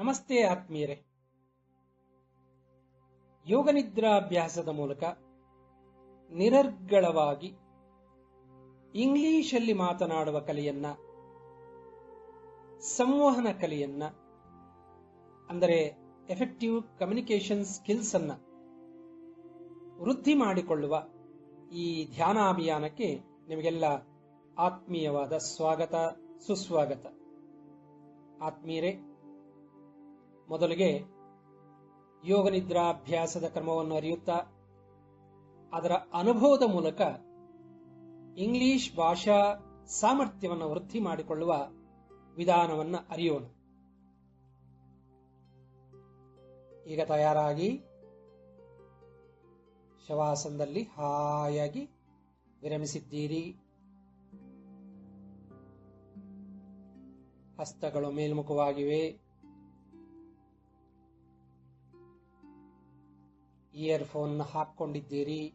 ನಮಸ್ತೆ ಆತ್ಮೀಯರೇ. ಯೋಗನಿದ್ರಾಭ್ಯಾಸದ ಮೂಲಕ ನಿರರ್ಗಳವಾಗಿ ಇಂಗ್ಲಿಷಲ್ಲಿ ಮಾತನಾಡುವ ಕಲೆಯನ್ನ, ಸಂವಹನ ಕಲೆಯನ್ನ, ಅಂದರೆ ಎಫೆಕ್ಟಿವ್ ಕಮ್ಯುನಿಕೇಶನ್ ಸ್ಕಿಲ್ಸ್ ಅನ್ನ ವೃದ್ಧಿ ಮಾಡಿಕೊಳ್ಳುವ ಈ ಧ್ಯಾನಾಭಿಯಾನಕ್ಕೆ ನಿಮಗೆಲ್ಲ ಆತ್ಮೀಯವಾದ ಸ್ವಾಗತ, ಸುಸ್ವಾಗತ. ಆತ್ಮೀಯರೇ, ಮೊದಲಿಗೆ ಯೋಗನಿದ್ರಾಭ್ಯಾಸದ ಕ್ರಮವನ್ನು ಅರಿಯುತ್ತಾ ಅದರ ಅನುಭವದ ಮೂಲಕ ಇಂಗ್ಲಿಷ್ ಭಾಷಾ ಸಾಮರ್ಥ್ಯವನ್ನು ವೃದ್ಧಿ ಮಾಡಿಕೊಳ್ಳುವ ವಿಧಾನವನ್ನು ಅರಿಯೋಣ. ಈಗ ತಯಾರಾಗಿ ಶವಾಸನದಲ್ಲಿ ಹಾಯಾಗಿ ವಿರಮಿಸಿದ್ದೀರಿ. ಹಸ್ತಗಳು ಮೇಲ್ಮುಖವಾಗಿವೆ. ಇಯರ್ಫೋನ್ ಹಾಕೊಂಡಿದ್ದೀರಿ.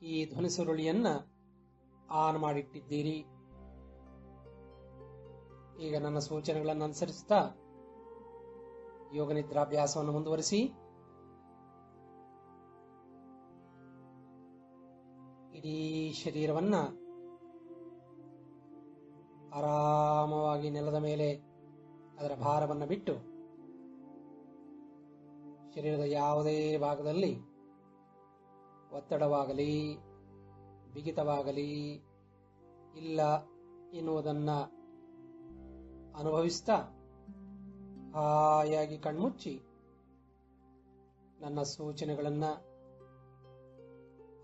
ಈ ಧ್ವನಿ ಸುರುಳಿಯನ್ನ ಆನ್ ಮಾಡಿಟ್ಟಿದ್ದೀರಿ. ಈಗ ನನ್ನ ಸೂಚನೆಗಳನ್ನು ಅನುಸರಿಸುತ್ತಾ ಯೋಗನಿದ್ರಾಭ್ಯಾಸವನ್ನು ಮುಂದುವರಿಸಿ. ಇಡೀ ಶರೀರವನ್ನ ಆರಾಮವಾಗಿ ನೆಲದ ಮೇಲೆ ಅದರ ಭಾರವನ್ನು ಬಿಟ್ಟು ಶರೀರದ ಯಾವುದೇ ಭಾಗದಲ್ಲಿ ಒತ್ತಡವಾಗಲಿ ಬಿಗಿತವಾಗಲಿ ಇಲ್ಲ ಎನ್ನುವುದನ್ನ ಅನುಭವಿಸ್ತಾ ಹಾಯಾಗಿ ಕಣ್ಮುಚ್ಚಿ ನನ್ನ ಸೂಚನೆಗಳನ್ನ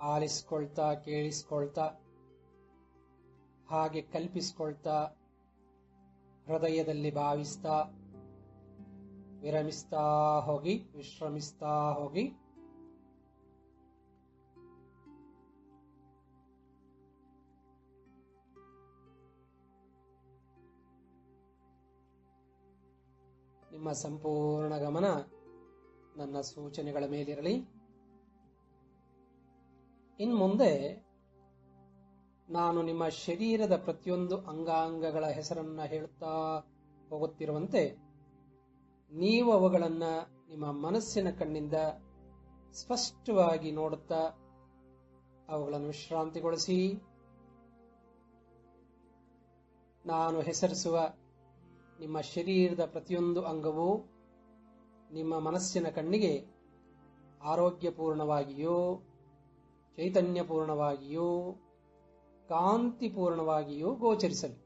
ಆಲಿಸ್ಕೊಳ್ತಾ, ಕೇಳಿಸ್ಕೊಳ್ತಾ, ಹಾಗೆ ಕಲ್ಪಿಸ್ಕೊಳ್ತಾ, ಹೃದಯದಲ್ಲಿ ಭಾವಿಸ್ತಾ ವಿರಮಿಸ್ತಾ ಹೋಗಿ, ವಿಶ್ರಮಿಸ್ತಾ ಹೋಗಿ. ನಿಮ್ಮ ಸಂಪೂರ್ಣ ಗಮನ ನನ್ನ ಸೂಚನೆಗಳ ಮೇಲಿರಲಿ. ಇನ್ಮುಂದೆ ನಾನು ನಿಮ್ಮ ಶರೀರದ ಪ್ರತಿಯೊಂದು ಅಂಗಾಂಗಗಳ ಹೆಸರನ್ನ ಹೇಳುತ್ತಾ ಹೋಗುತ್ತಿರುವಂತೆ ನೀವು ಅವುಗಳನ್ನ ನಿಮ್ಮ ಮನಸ್ಸಿನ ಕಣ್ಣಿಂದ ಸ್ಪಷ್ಟವಾಗಿ ನೋಡುತ್ತಾ ಅವುಗಳನ್ನು ವಿಶ್ರಾಂತಿಗೊಳಿಸಿ. ನಾನು ಹೆಸರಿಸುವ ನಿಮ್ಮ ಶರೀರದ ಪ್ರತಿಯೊಂದು ಅಂಗವೂ ನಿಮ್ಮ ಮನಸ್ಸಿನ ಕಣ್ಣಿಗೆ ಆರೋಗ್ಯಪೂರ್ಣವಾಗಿಯೂ, ಚೈತನ್ಯಪೂರ್ಣವಾಗಿಯೂ, ಕಾಂತಿಪೂರ್ಣವಾಗಿಯೂ ಗೋಚರಿಸಲಿ.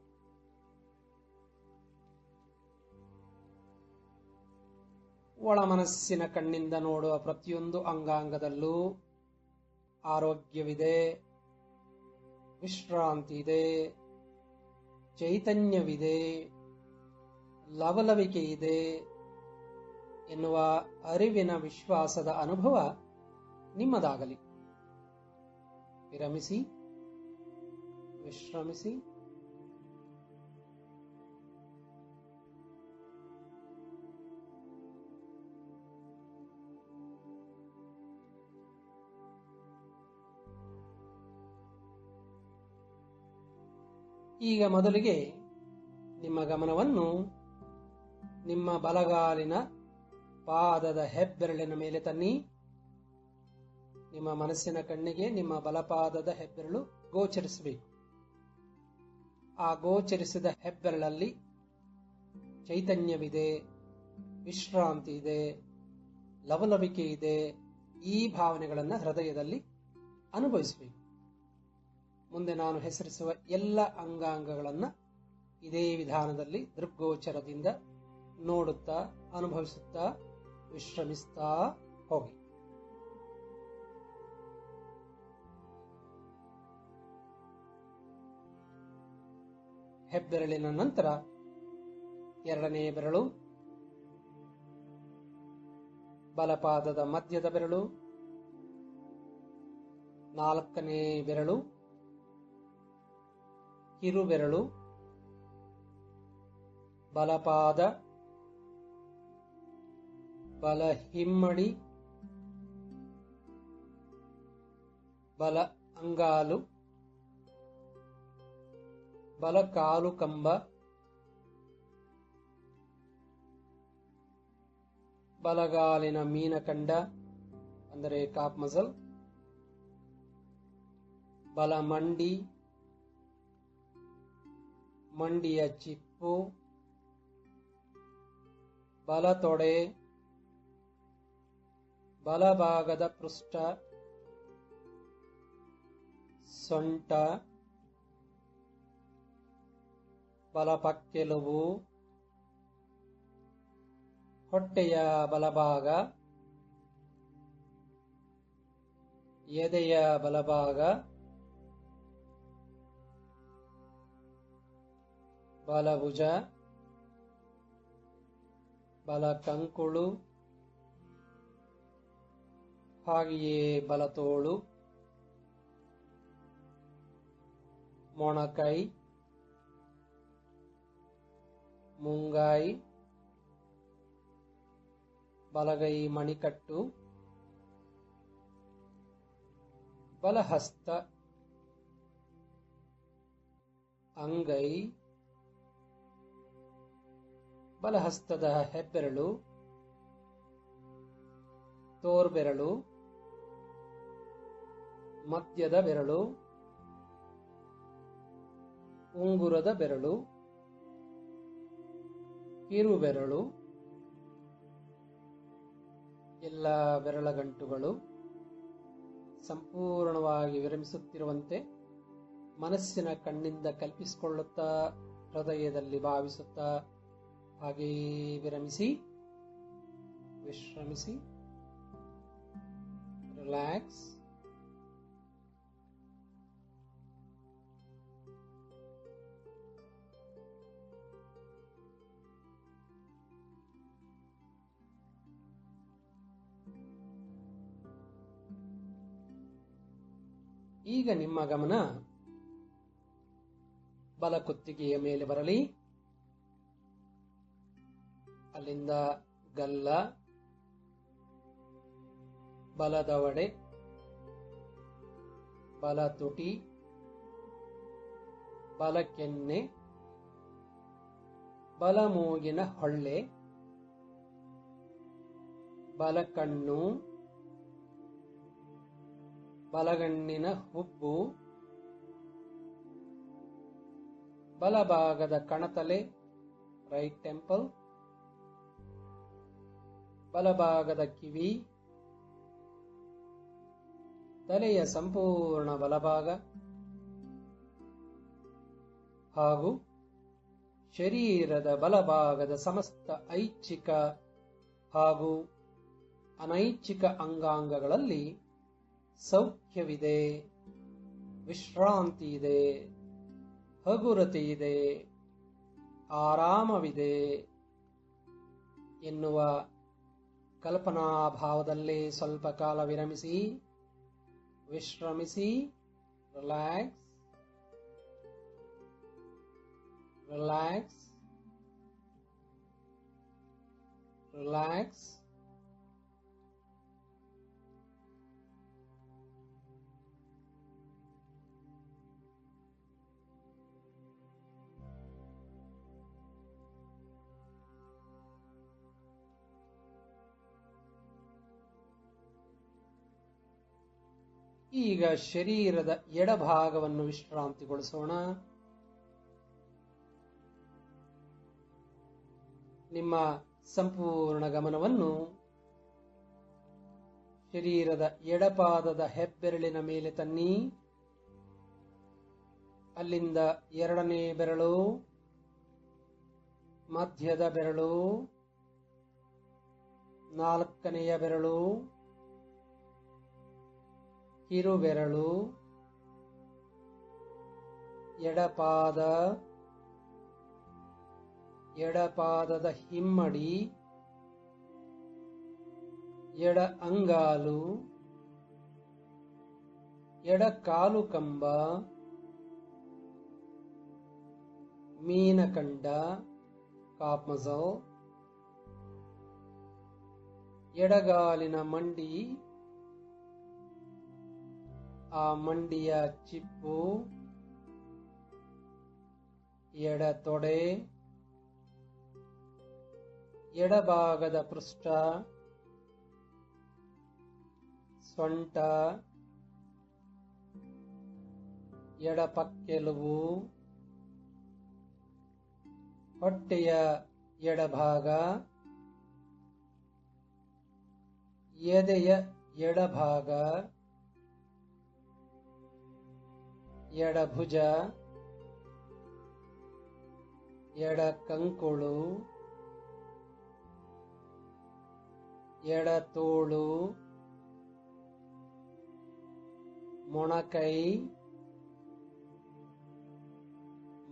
ಒಳ ಮನಸ್ಸಿನ ಕಣ್ಣಿಂದ ನೋಡುವ ಪ್ರತಿಯೊಂದು ಅಂಗಾಂಗದಲ್ಲೂ ಆರೋಗ್ಯವಿದೆ, ವಿಶ್ರಾಂತಿ ಇದೆ, ಚೈತನ್ಯವಿದೆ, ಲವಲವಿಕೆ ಇದೆ ಎನ್ನುವ ಅರಿವಿನ ವಿಶ್ವಾಸದ ಅನುಭವ ನಿಮ್ಮದಾಗಲಿ. ವಿರಮಿಸಿ, ವಿಶ್ರಮಿಸಿ. ಈಗ ಮೊದಲಿಗೆ ನಿಮ್ಮ ಗಮನವನ್ನು ನಿಮ್ಮ ಬಲಗಾಲಿನ ಪಾದದ ಹೆಬ್ಬೆರಳಿನ ಮೇಲೆ ತನ್ನಿ. ನಿಮ್ಮ ಮನಸ್ಸಿನ ಕಣ್ಣಿಗೆ ನಿಮ್ಮ ಬಲಪಾದದ ಹೆಬ್ಬೆರಳು ಗೋಚರಿಸಬೇಕು. ಆ ಗೋಚರಿಸಿದ ಹೆಬ್ಬೆರಳಲ್ಲಿ ಚೈತನ್ಯವಿದೆ, ವಿಶ್ರಾಂತಿ ಇದೆ, ಲವಲವಿಕೆ ಇದೆ. ಈ ಭಾವನೆಗಳನ್ನು ಹೃದಯದಲ್ಲಿ ಅನುಭವಿಸಬೇಕು. ಮುಂದೆ ನಾನು ಹೆಸರಿಸುವ ಎಲ್ಲ ಅಂಗಾಂಗಗಳನ್ನು ಇದೇ ವಿಧಾನದಲ್ಲಿ ದೃಗ್ಗೋಚರದಿಂದ ನೋಡುತ್ತಾ, ಅನುಭವಿಸುತ್ತಾ, ವಿಶ್ರಮಿಸ್ತಾ ಹೋಗಿ. ಹೆಬ್ಬೆರಳಿನ ನಂತರ ಎರಡನೇ ಬೆರಳು, ಬಲಪಾದದ ಮಧ್ಯದ ಬೆರಳು, ನಾಲ್ಕನೇ ಬೆರಳು, ಕಿರುಬೆರಳು, ಬಲಪಾದ, ಬಲ ಹಿಮ್ಮಡಿ, ಬಲ ಅಂಗಾಲು, ಬಲ ಕಾಲು ಕಂಬ, ಬಲಗಾಲಿನ ಮೀನಖಂಡ ಅಂದರೆ ಕಾಪ್ ಮಸಲ್, ಬಲ ಮಂಡಿ, ಮಂಡಿಯ ಚಿಪ್ಪು, ಬಲ ತೊಡೆ, ಬಲಭಾಗದ ಪೃಷ್ಠ, ಸೊಂಟ, ಬಲಪಕ್ಕೆಲುಬು, ಹೊಟ್ಟೆಯ ಬಲಭಾಗ, ಎದೆಯ ಬಲಭಾಗ, ಬಲಭುಜ, ಬಲಕಂಕುಳು, ಹಾಗೆಯೇ ಬಲತೋಳು, ಮೊಣಕೈ, ಮುಂಗಾಯಿ, ಬಲಗೈ ಮಣಿಕಟ್ಟು, ಬಲಹಸ್ತ, ಅಂಗೈ, ಬಲಹಸ್ತದ ಹೆಬ್ಬೆರಳು, ತೋರ್ಬೆರಳು, ಮಧ್ಯದ ಬೆರಳು, ಉಂಗುರದ ಬೆರಳು, ಕಿರುಬೆರಳು, ಎಲ್ಲ ಬೆರಳಗಂಟುಗಳು ಸಂಪೂರ್ಣವಾಗಿ ವಿರಮಿಸುತ್ತಿರುವಂತೆ ಮನಸ್ಸಿನ ಕಣ್ಣಿಂದ ಕಲ್ಪಿಸಿಕೊಳ್ಳುತ್ತಾ, ಹೃದಯದಲ್ಲಿ ಭಾವಿಸುತ್ತಾ ಹಾಗೆಯೇ ವಿರಮಿಸಿ, ವಿಶ್ರಮಿಸಿ, ರಿಲ್ಯಾಕ್ಸ್. ಈಗ ನಿಮ್ಮ ಗಮನ ಬಲಕುತ್ತಿಗೆಯ ಮೇಲೆ ಬರಲಿ. ಅಲ್ಲಿಂದ ಗಲ್ಲ, ಬಲದವಡೆ, ಬಲ ತುಟಿ, ಬಲಕೆನ್ನೆ, ಬಲಮೂಗಿನ ಹೊಳ್ಳೆ, ಬಲಕಣ್ಣು, ಬಲಗಣ್ಣಿನ ಹುಬ್ಬು, ಬಲಭಾಗದ ಕಣತಲೆ ರೈಟ್ ಟೆಂಪಲ್, ಬಲಭಾಗದ ಕಿವಿ, ತಲೆಯ ಸಂಪೂರ್ಣ ಬಲಭಾಗ ಹಾಗೂ ಶರೀರದ ಬಲಭಾಗದ ಸಮಸ್ತ ಐಚ್ಛಿಕ ಹಾಗೂ ಅನೈಚ್ಛಿಕ ಅಂಗಾಂಗಗಳಲ್ಲಿ ಸೌಖ್ಯವಿದೆ, ವಿಶ್ರಾಂತಿ ಇದೆ, ಹಗುರತೆ ಇದೆ, ಆರಾಮವಿದೆ ಎನ್ನುವ ಕಲ್ಪನಾಭಾವದಲ್ಲೇ ಸ್ವಲ್ಪ ಕಾಲ ವಿರಮಿಸಿ, ವಿಶ್ರಮಿಸಿ, ರಿಲ್ಯಾಕ್ಸ್, ರಿಲ್ಯಾಕ್ಸ್, ರಿಲ್ಯಾಕ್ಸ್. ಈಗ ಶರೀರದ ಎಡಭಾಗವನ್ನು ವಿಶ್ರಾಂತಿಗೊಳಿಸೋಣ. ನಿಮ್ಮ ಸಂಪೂರ್ಣ ಗಮನವನ್ನು ಶರೀರದ ಎಡಪಾದದ ಹೆಬ್ಬೆರಳಿನ ಮೇಲೆ ತನ್ನಿ. ಅಲ್ಲಿಂದ ಎರಡನೇ ಬೆರಳು, ಮಧ್ಯದ ಬೆರಳು, ನಾಲ್ಕನೆಯ ಬೆರಳು, ಕಿರುಬೆರಳು, ಎಡಪಾದ, ಎಡಪಾದದ ಹಿಮ್ಮಡಿ, ಎಡ ಅಂಗಾಲು, ಎಡ ಕಾಲು ಕಂಬ, ಮೀನಖಂಡ ಕಾಪ್ ಮಸಲ್, ಎಡಗಾಲಿನ ಮಂಡಿ, ಆ ಮಂಡಿಯ ಚಿಪ್ಪು, ಎಡ ತೊಡೆ, ಎಡಭಾಗದ ಪೃಷ್ಠ, ಸೊಂಟ, ಎಡಪಕ್ಕೆಲುಬು, ಹೊಟ್ಟೆಯ ಎಡಭಾಗ, ಎದೆಯ ಎಡಭಾಗ, ಎಡಭುಜ, ಎಡಕಂಕುಳು, ಎಡತೋಳು, ಮೊಣಕೈ,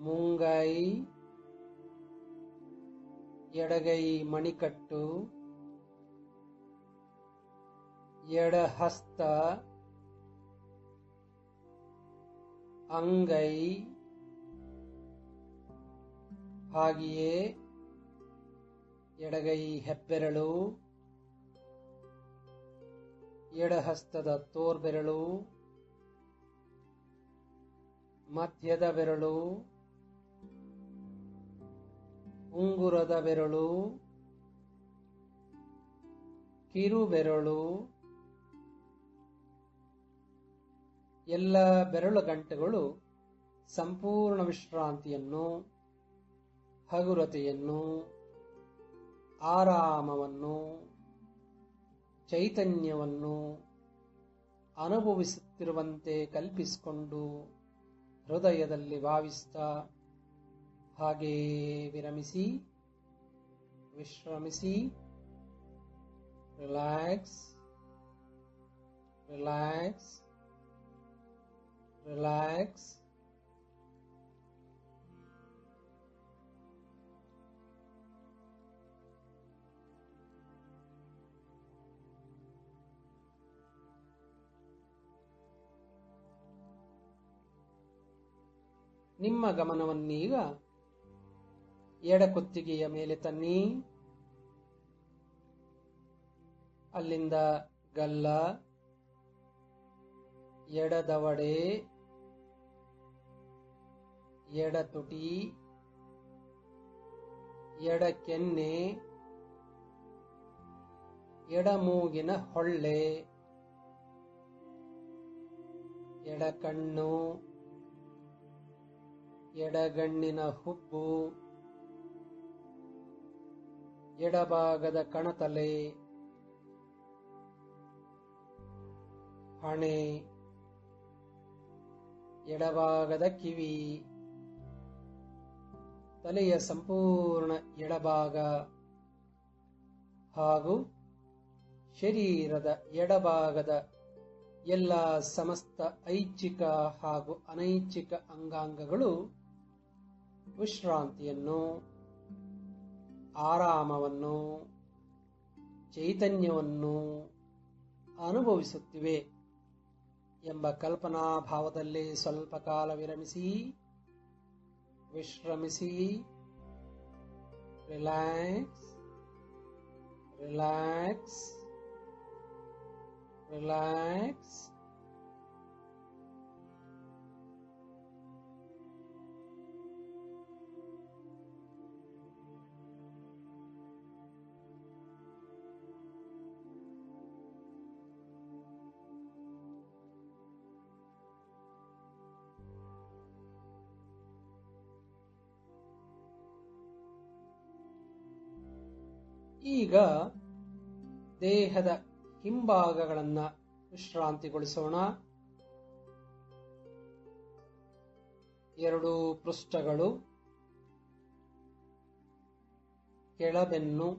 ಮುಂಗೈ, ಎಡಗೈ ಮಣಿಕಟ್ಟು, ಎಡಹಸ್ತ, ಅಂಗೈ, ಹಾಗೆಯೇ ಎಡಗೈ ಹೆಬ್ಬೆರಳು, ಎಡಹಸ್ತದ ತೋರ್ಬೆರಳು, ಮಧ್ಯದ ಬೆರಳು, ಉಂಗುರದ ಬೆರಳು, ಕಿರುಬೆರಳು, ಎಲ್ಲ ಬೆರಳು ಗಂಟೆಗಳು ಸಂಪೂರ್ಣ ವಿಶ್ರಾಂತಿಯನ್ನು, ಹಗುರತೆಯನ್ನು, ಆರಾಮವನ್ನು, ಚೈತನ್ಯವನ್ನು ಅನುಭವಿಸುತ್ತಿರುವಂತೆ ಕಲ್ಪಿಸಿಕೊಂಡು ಹೃದಯದಲ್ಲಿ ಭಾವಿಸ್ತಾ ಹಾಗೇ ವಿರಮಿಸಿ, ವಿಶ್ರಮಿಸಿ, ರಿಲ್ಯಾಕ್ಸ್, ರಿಲ್ಯಾಕ್ಸ್, ರಿಲ್ಯಾಕ್ಸ್. ನಿಮ್ಮ ಗಮನವನ್ನೀಗ ಎಡಕುತ್ತಿಗೆಯ ಮೇಲೆ ತನ್ನಿ. ಅಲ್ಲಿಂದ ಗಲ್ಲ, ಎಡದವಡೆ, ಎಡತುಟಿ, ಎಡಕೆನ್ನೆ, ಎಡಮೂಗಿನ ಹೊಳ್ಳೆ, ಎಡಕಣ್ಣು, ಎಡಗಣ್ಣಿನ ಹುಬ್ಬು, ಎಡಭಾಗದ ಕಣತಲೆ, ಹಣೆ, ಎಡಭಾಗದ ಕಿವಿ, ತಲೆಯ ಸಂಪೂರ್ಣ ಎಡಭಾಗ ಹಾಗೂ ಶರೀರದ ಎಡಭಾಗದ ಎಲ್ಲ ಸಮಸ್ತ ಐಚ್ಛಿಕ ಹಾಗೂ ಅನೈಚ್ಛಿಕ ಅಂಗಾಂಗಗಳು ವಿಶ್ರಾಂತಿಯನ್ನು, ಆರಾಮವನ್ನು, ಚೈತನ್ಯವನ್ನು ಅನುಭವಿಸುತ್ತಿವೆ ಎಂಬ ಕಲ್ಪನಾ ಭಾವದಲ್ಲಿ ಸ್ವಲ್ಪ ಕಾಲ ವಿರಮಿಸಿ, ವಿಶ್ರಮಿಸಿ, ರಿಲ್ಯಾಕ್ಸ್, ರಿಲ್ಯಾಕ್ಸ್, ರಿಲ್ಯಾಕ್ಸ್. ಈಗ ದೇಹದ ಹಿಂಭಾಗಗಳನ್ನು ವಿಶ್ರಾಂತಿಗೊಳಿಸೋಣ. ಎರಡು ಪೃಷ್ಠಗಳು, ಕೆಳಬೆನ್ನು,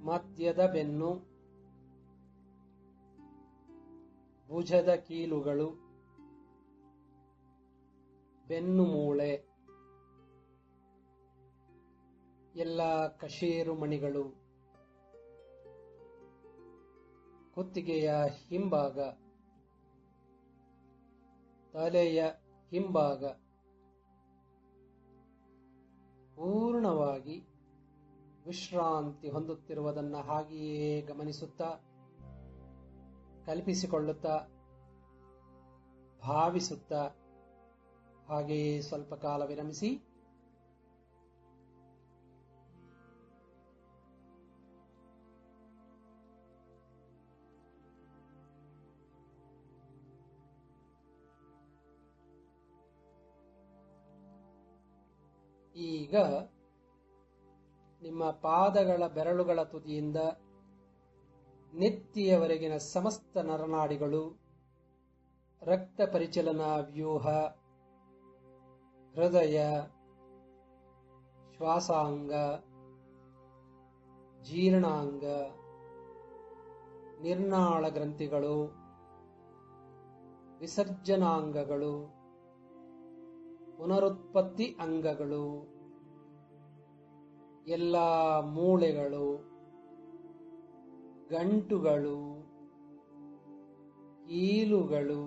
ಮಧ್ಯದ ಬೆನ್ನು, ಭುಜದ ಕೀಲುಗಳು, ಬೆನ್ನು ಮೂಳೆ, ಎಲ್ಲ ಕಶೇರು ಮಣಿಗಳು, ಕುತ್ತಿಗೆಯ ಹಿಂಭಾಗ, ತಲೆಯ ಹಿಂಭಾಗ ಪೂರ್ಣವಾಗಿ ವಿಶ್ರಾಂತಿ ಹೊಂದುತ್ತಿರುವುದನ್ನು ಹಾಗೆಯೇ ಗಮನಿಸುತ್ತಾ, ಕಲ್ಪಿಸಿಕೊಳ್ಳುತ್ತಾ, ಭಾವಿಸುತ್ತಾ ಹಾಗೆಯೇ ಸ್ವಲ್ಪ ಕಾಲ ವಿರಮಿಸಿ ಈಗ ನಿಮ್ಮ ಪಾದಗಳ ಬೆರಳುಗಳ ತುದಿಯಿಂದ ನೆತ್ತಿಯವರೆಗಿನ ಸಮಸ್ತ ನರನಾಡಿಗಳು, ರಕ್ತ ಪರಿಚಲನಾ ವ್ಯೂಹ, ಹೃದಯ, ಶ್ವಾಸಾಂಗ, ಜೀರ್ಣಾಂಗ, ನಿರ್ನಾಳ ಗ್ರಂಥಿಗಳು, ವಿಸರ್ಜನಾಂಗಗಳು, ಪುನರುತ್ಪತ್ತಿ ಅಂಗಗಳು, ಎಲ್ಲ ಮೂಳೆಗಳು, ಗಂಟುಗಳು, ಕೀಲುಗಳು,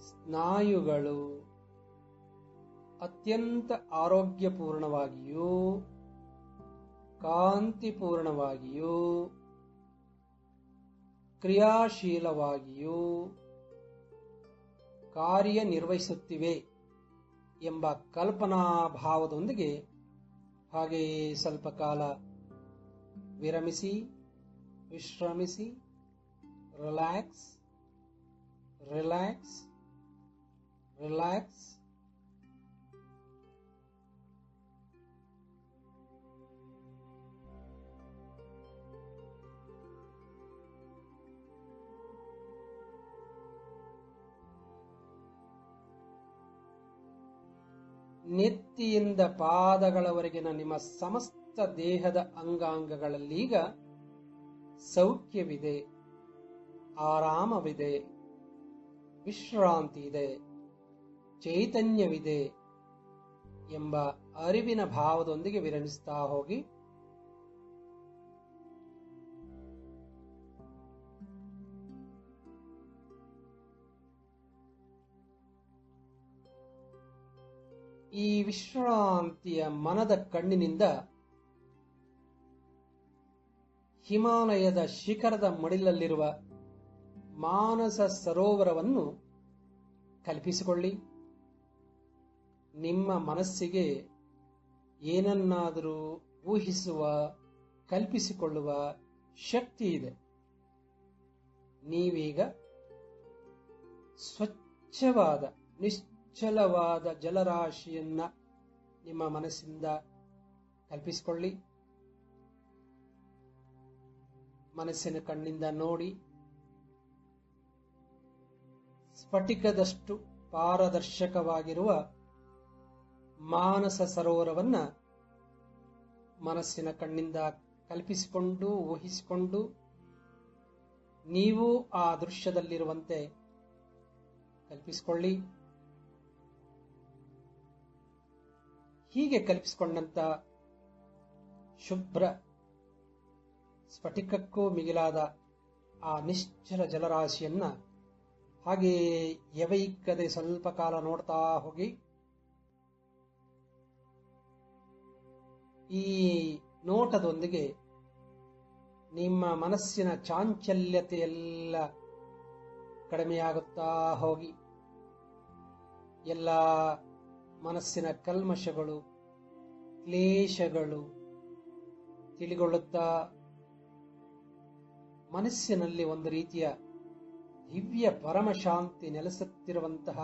ಸ್ನಾಯುಗಳು ಅತ್ಯಂತ ಆರೋಗ್ಯಪೂರ್ಣವಾಗಿಯೂ ಕಾಂತಿಪೂರ್ಣವಾಗಿಯೂ ಕ್ರಿಯಾಶೀಲವಾಗಿಯೂ ಕಾರ್ಯನಿರ್ವಹಿಸುತ್ತಿವೆ ಎಂಬ ಕಲ್ಪನಾ ಭಾವದೊಂದಿಗೆ ಹಾಗೆಯೇ ಸ್ವಲ್ಪ ಕಾಲ ವಿರಮಿಸಿ, ವಿಶ್ರಮಿಸಿ, ರಿಲ್ಯಾಕ್ಸ್, ರಿಲ್ಯಾಕ್ಸ್, ರಿಲ್ಯಾಕ್ಸ್. ನೆತ್ತಿಯಿಂದ ಪಾದಗಳವರೆಗಿನ ನಿಮ್ಮ ಸಮಸ್ತ ದೇಹದ ಅಂಗಾಂಗಗಳಲ್ಲೀಗ ಸೌಖ್ಯವಿದೆ, ಆರಾಮವಿದೆ, ವಿಶ್ರಾಂತಿ ಇದೆ, ಚೈತನ್ಯವಿದೆ ಎಂಬ ಅರಿವಿನ ಭಾವದೊಂದಿಗೆ ವಿರಮಿಸ್ತಾ ಹೋಗಿ. ಈ ವಿಶ್ರಾಂತಿಯ ಮನದ ಕಣ್ಣಿನಿಂದ ಹಿಮಾಲಯದ ಶಿಖರದ ಮಡಿಲಲ್ಲಿರುವ ಮಾನಸ ಸರೋವರವನ್ನು ಕಲ್ಪಿಸಿಕೊಳ್ಳಿ. ನಿಮ್ಮ ಮನಸ್ಸಿಗೆ ಏನನ್ನಾದರೂ ಊಹಿಸುವ, ಕಲ್ಪಿಸಿಕೊಳ್ಳುವ ಶಕ್ತಿ ಇದೆ. ನೀವೀಗ ಸ್ವಚ್ಛವಾದ ನಿಶ್ಚಲವಾದ ಜಲರಾಶಿಯನ್ನ ನಿಮ್ಮ ಮನಸ್ಸಿಂದ ಕಲ್ಪಿಸಿಕೊಳ್ಳಿ. ಮನಸ್ಸಿನ ಕಣ್ಣಿಂದ ನೋಡಿ, ಸ್ಫಟಿಕದಷ್ಟು ಪಾರದರ್ಶಕವಾಗಿರುವ ಮಾನಸ ಸರೋವರವನ್ನ ಮನಸ್ಸಿನ ಕಣ್ಣಿಂದ ಕಲ್ಪಿಸಿಕೊಂಡು, ಊಹಿಸಿಕೊಂಡು, ನೀವು ಆ ದೃಶ್ಯದಲ್ಲಿರುವಂತೆ ಕಲ್ಪಿಸಿಕೊಳ್ಳಿ. ಹೀಗೆ ಕಲ್ಪಿಸಿಕೊಂಡಂತ ಶುಭ್ರ ಸ್ಫಟಿಕಕ್ಕೂ ಮಿಗಿಲಾದ ಆ ನಿಶ್ಚಲ ಜಲರಾಶಿಯನ್ನ ಹಾಗೆಯೇ ಯವೈಕ್ಕದೆ ಸ್ವಲ್ಪ ಕಾಲ ನೋಡ್ತಾ ಹೋಗಿ. ಈ ನೋಟದೊಂದಿಗೆ ನಿಮ್ಮ ಮನಸ್ಸಿನ ಚಾಂಚಲ್ಯತೆಯೆಲ್ಲ ಕಡಿಮೆಯಾಗುತ್ತಾ ಹೋಗಿ, ಎಲ್ಲ ಮನಸ್ಸಿನ ಕಲ್ಮಶಗಳು, ಕ್ಲೇಶಗಳು ತಿಳಿಗೊಳ್ಳುತ್ತಾ ಮನಸ್ಸಿನಲ್ಲಿ ಒಂದು ರೀತಿಯ ದಿವ್ಯ ಪರಮಶಾಂತಿ ನೆಲೆಸುತ್ತಿರುವಂತಹ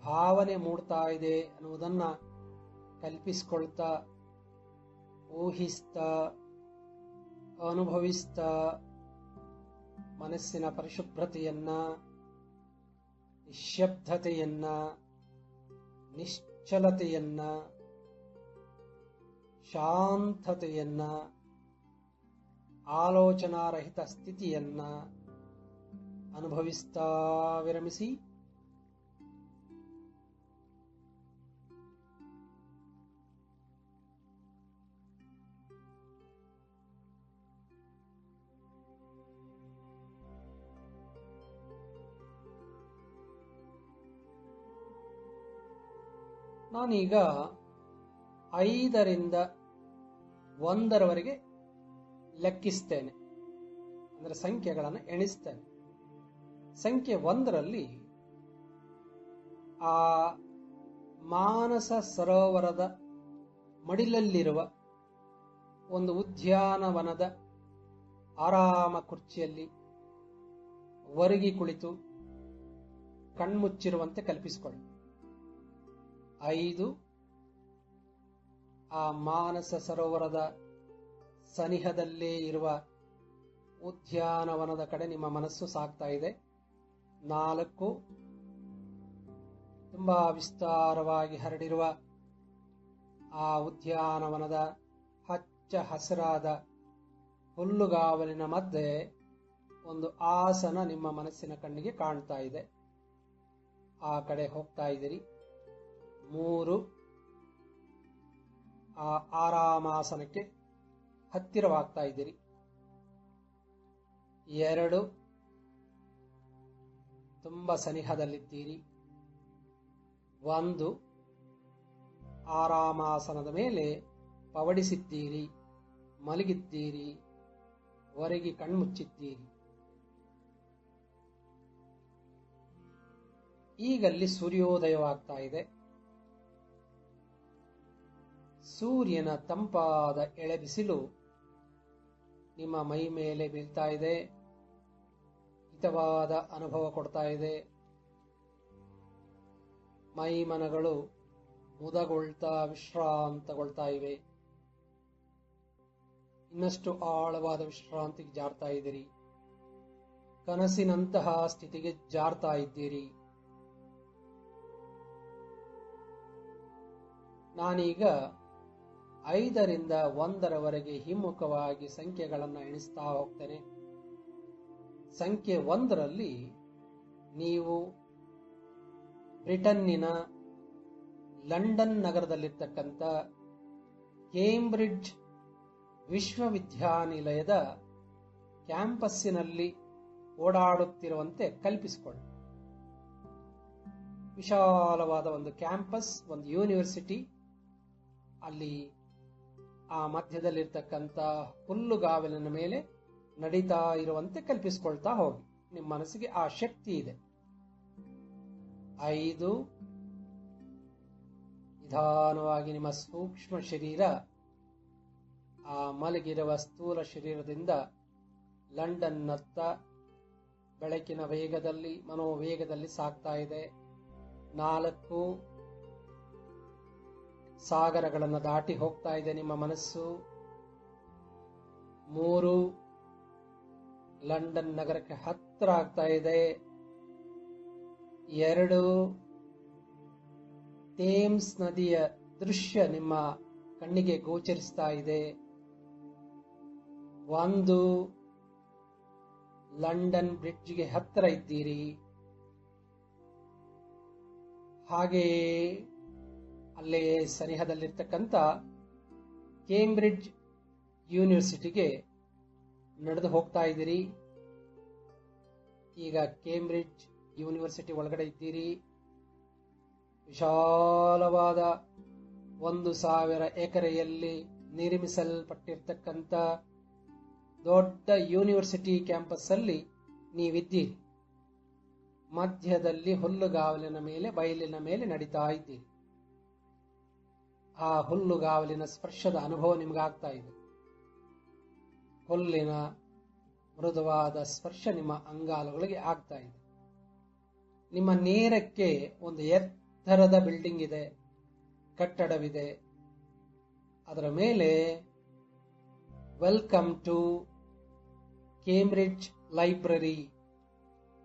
ಭಾವನೆ ಮೂಡ್ತಾ ಇದೆ ಅನ್ನುವುದನ್ನ ಕಲ್ಪಿಸಿಕೊಳ್ತಾ, ಊಹಿಸ್ತಾ, ಅನುಭವಿಸ್ತಾ ಮನಸ್ಸಿನ ಪರಿಶುಭ್ರತೆಯನ್ನ, ನಿಶ್ಶಬ್ದತೆಯನ್ನ, ನಿಶ್ಚಲತೆಯನ್ನ, ಶಾಂತತೆಯನ್ನ, ಆಲೋಚನಾರಹಿತ ಸ್ಥಿತಿಯನ್ನ ಅನುಭವಿಸ್ತಾ ವಿರಮಿಸಿ. ನಾನೀಗ 5ರಿಂದ 1ರವರೆಗೆ ಲೆಕ್ಕಿಸ್ತೇನೆ, ಅಂದರೆ ಸಂಖ್ಯೆಗಳನ್ನು ಎಣಿಸ್ತೇನೆ. ಸಂಖ್ಯೆ 1ರಲ್ಲಿ ಆ ಮಾನಸ ಸರೋವರದ ಮಡಿಲಲ್ಲಿರುವ ಒಂದು ಉದ್ಯಾನವನದ ಆರಾಮ ಕುರ್ಚಿಯಲ್ಲಿ ಒರಗಿ ಕುಳಿತು ಕಣ್ಮುಚ್ಚಿರುವಂತೆ ಕಲ್ಪಿಸಿಕೊಳ್ಳಿ. 5, ಆ ಮಾನಸ ಸರೋವರದ ಸನಿಹದಲ್ಲೇ ಇರುವ ಉದ್ಯಾನವನದ ಕಡೆ ನಿಮ್ಮ ಮನಸ್ಸು ಸಾಗ್ತಾ ಇದೆ. 4 ತುಂಬಾ ವಿಸ್ತಾರವಾಗಿ ಹರಡಿರುವ ಆ ಉದ್ಯಾನವನದ ಹಚ್ಚ ಹಸಿರಾದ ಹುಲ್ಲುಗಾವಲಿನ ಮಧ್ಯೆ ಒಂದು ಆಸನ ನಿಮ್ಮ ಮನಸ್ಸಿನ ಕಣ್ಣಿಗೆ ಕಾಣ್ತಾ ಇದೆ. ಆ ಕಡೆ ಹೋಗ್ತಾ ಇದ್ದೀರಿ. 3 ಆ ಆರಾಮಾಸನಕ್ಕೆ ಹತ್ತಿರವಾಗ್ತಾ ಇದ್ದೀರಿ. 2 ತುಂಬಾ ಸನಿಹದಲ್ಲಿದ್ದೀರಿ. 1 ಆರಾಮಾಸನದ ಮೇಲೆ ಪವಡಿಸಿದ್ದೀರಿ, ಮಲಗಿದ್ದೀರಿ, ಹೊರಗೆ ಕಣ್ಮುಚ್ಚಿದ್ದೀರಿ. ಈಗಲ್ಲಿ ಸೂರ್ಯೋದಯವಾಗ್ತಾ ಇದೆ. ಸೂರ್ಯನ ತಂಪಾದ ಎಳೆಬಿಸಿಲು ನಿಮ್ಮ ಮೈ ಮೇಲೆ ಬೀಳ್ತಾ ಇದೆ. ಹಿತವಾದ ಅನುಭವ ಕೊಡ್ತಾ ಇದೆ. ಮೈ ಮನಗಳು ಮುದಗೊಳ್ತಾ ವಿಶ್ರಾಂತಗೊಳ್ತಾ ಇವೆ. ಇನ್ನಷ್ಟು ಆಳವಾದ ವಿಶ್ರಾಂತಿಗೆ ಜಾರ್ತಾ ಇದ್ದೀರಿ. ಕನಸಿನಂತಹ ಸ್ಥಿತಿಗೆ ಜಾರ್ತಾ ಇದ್ದೀರಿ. ನಾನೀಗ 5ರಿಂದ 1ರವರೆಗೆ ಹಿಮ್ಮುಖವಾಗಿ ಸಂಖ್ಯೆಗಳನ್ನು ಎಣಿಸ್ತಾ ಹೋಗ್ತೇನೆ. ಸಂಖ್ಯೆ 1ರಲ್ಲಿ ನೀವು ಬ್ರಿಟನ್ನಿನ ಲಂಡನ್ ನಗರದಲ್ಲಿರ್ತಕ್ಕಂಥ ಕೇಂಬ್ರಿಡ್ಜ್ ವಿಶ್ವವಿದ್ಯಾನಿಲಯದ ಕ್ಯಾಂಪಸ್ಸಿನಲ್ಲಿ ಓಡಾಡುತ್ತಿರುವಂತೆ ಕಲ್ಪಿಸಿಕೊಳ್ಳಿ. ವಿಶಾಲವಾದ ಒಂದು ಕ್ಯಾಂಪಸ್, ಒಂದು ಯೂನಿವರ್ಸಿಟಿ. ಅಲ್ಲಿ ಆ ಮಧ್ಯದಲ್ಲಿರ್ತಕ್ಕಂಥ ಹುಲ್ಲುಗಾವಲಿನ ಮೇಲೆ ನಡೀತಾ ಇರುವಂತೆ ಕಲ್ಪಿಸಿಕೊಳ್ತಾ ಹೋಗಿ. ನಿಮ್ಮ ಮನಸ್ಸಿಗೆ ಆ ಶಕ್ತಿ ಇದೆ. 5 ನಿಧಾನವಾಗಿ ನಿಮ್ಮ ಸೂಕ್ಷ್ಮ ಶರೀರ ಆ ಮಲಗಿರುವ ಸ್ಥೂಲ ಶರೀರದಿಂದ ಲಂಡನ್ನತ್ತ ಬೆಳಕಿನ ವೇಗದಲ್ಲಿ, ಮನೋವೇಗದಲ್ಲಿ ಸಾಗ್ತಾ ಇದೆ. 4 ಸಾಗರಗಳನ್ನು ದಾಟಿ ಹೋಗ್ತಾ ಇದೆ ನಿಮ್ಮ ಮನಸ್ಸು. 3 ಲಂಡನ್ ನಗರಕ್ಕೆ ಹತ್ತಿರ ಆಗ್ತಾ ಇದೆ. 2 ಥೇಮ್ಸ್ ನದಿಯ ದೃಶ್ಯ ನಿಮ್ಮ ಕಣ್ಣಿಗೆ ಗೋಚರಿಸ್ತಾ ಇದೆ. 1 ಲಂಡನ್ ಬ್ರಿಡ್ಜ್ಗೆ ಹತ್ತಿರ ಇದ್ದೀರಿ. ಹಾಗೆಯೇ ಅಲ್ಲೇ ಸನಿಹದಲ್ಲಿರ್ತಕ್ಕಂಥ ಕೇಂಬ್ರಿಡ್ಜ್ ಯೂನಿವರ್ಸಿಟಿಗೆ ನಡೆದು ಹೋಗ್ತಾ ಇದ್ದೀರಿ. ಈಗ ಕೇಂಬ್ರಿಡ್ಜ್ ಯೂನಿವರ್ಸಿಟಿ ಒಳಗಡೆ ಇದ್ದೀರಿ. ವಿಶಾಲವಾದ 1000 ಎಕರೆಯಲ್ಲಿ ನಿರ್ಮಿಸಲ್ಪಟ್ಟಿರ್ತಕ್ಕಂಥ ದೊಡ್ಡ ಯೂನಿವರ್ಸಿಟಿ ಕ್ಯಾಂಪಸ್ ಅಲ್ಲಿ ನೀವಿದ್ದೀರಿ. ಮಧ್ಯದಲ್ಲಿ ಹುಲ್ಲುಗಾವಲಿನ ಮೇಲೆ, ಬಯಲಿನ ಮೇಲೆ ನಡೀತಾ ಇದ್ದೀರಿ. ಆ ಹುಲ್ಲುಗಾವಲಿನ ಸ್ಪರ್ಶದ ಅನುಭವ ನಿಮಗಾಗ್ತಾ ಇದೆ. ಹುಲ್ಲಿನ ಮೃದುವಾದ ಸ್ಪರ್ಶ ನಿಮ್ಮ ಅಂಗಾಲುಗಳಿಗೆ ಆಗ್ತಾ ಇದೆ. ನಿಮ್ಮ ನೇರಕ್ಕೆ ಒಂದು ಎತ್ತರದ ಬಿಲ್ಡಿಂಗ್ ಇದೆ, ಕಟ್ಟಡವಿದೆ. ಅದರ ಮೇಲೆ ವೆಲ್ಕಮ್ ಟು ಕೇಂಬ್ರಿಡ್ಜ್ ಲೈಬ್ರರಿ